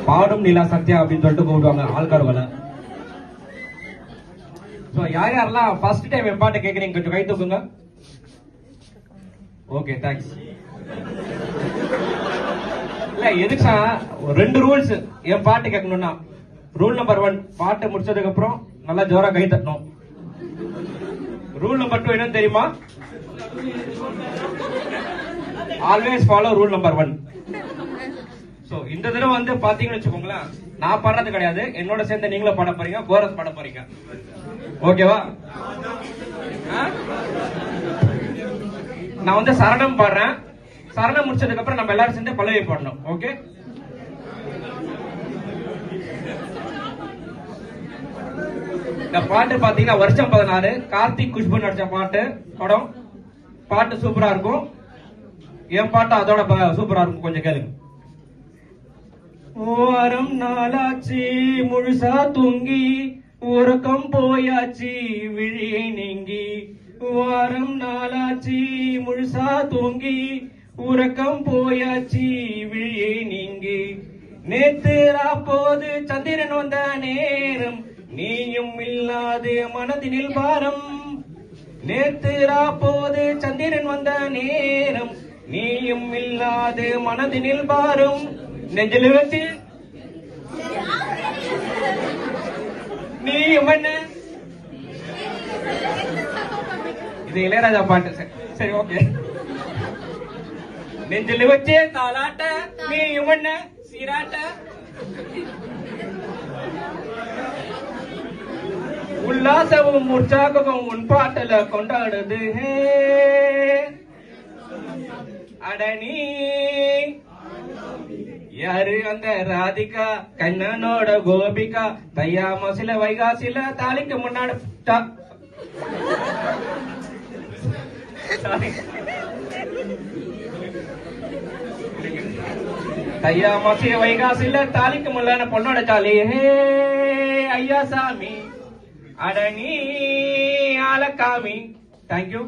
பாடும் நிலா சத்யா அப்படின்னு சொல்லிட்டு கூப்பிடுவாங்க ஆள்காரவங்களை. யார் யாரெல்லாம் ஃபர்ஸ்ட் டைம் என் பாட்டு கேக்குறீங்க கொஞ்சம் கை தூக்குங்க. Okay thanks. இல்ல எதுக்கா 2 ரூல்ஸ் என் பாட்டு கேட்கணும்னா. ரூல் நம்பர் 1, பாட்டு முடிச்சதுக்கு அப்புறம் நல்லா ஜோரா கை தட்டணும். ரூல் நம்பர் 2 என்னன்னு தெரியுமா? Always follow rule number 1. So இந்த தடவை வந்து பாத்தீங்கன்னு வச்சுக்கோங்களேன், நான் பாடுறது கிடையாது, என்னோட சேர்ந்து நீங்களும் பாட போறீங்க, கோரஸ் பாட போறீங்க. ஓகேவா? நான் வந்து சரணம் பாடுறேன், சரணம் முடிச்சதுக்கு அப்புறம் நம்ம எல்லாரும் சேர்ந்து பல்லவி பாடணும். ஓகே? இந்த பாட்டு பாத்தீங்கன்னா வருஷம் 16 கார்த்திக் குஷ்பு நடிச்ச பாட்டு படம். பாட்டு சூப்பரா இருக்கும். என் பாட்டு அதோட சூப்பரா இருக்கும், கொஞ்சம் கேளுங்க. வாரம் நாளாச்சு முழுசா தூங்கி உறக்கம் போயாச்சு விழியை நீங்கி. வாரம் நாளாச்சு முழுசா தூங்கி உறக்கம் போயாச்சு விழியை நீங்கி. நேத்து ராப்போது சந்திரன் வந்த நேரம் நீயும் இல்லாது மனதினில் பாரம். நேத்து ராப்போது சந்திரன் வந்த நேரம் நீயும் இல்லாது மனதினில் பாரம். நெஞ்சில் வச்சு நீ என்ன, இது இளையராஜா பாட்டு. சரி ஓகே. நெஞ்சில் வச்சே தாளாட்ட நீ என்ன சீராட்ட. உல்லாசமும் உற்சாகமும் உன் பாட்டல கொண்டாடுது. அடனி யாரு அந்த ராதிகா கண்ணனோட கோபிகா தையா மசில வைகாசில தாலிக்கு முன்னாடி தையா மசில வைகாசில தாலிக்கு முன்னாடி பொண்ணோட சாலி. ஹே ஐயா சாமி அடனி ஆலக்காமி. தேங்க்யூ.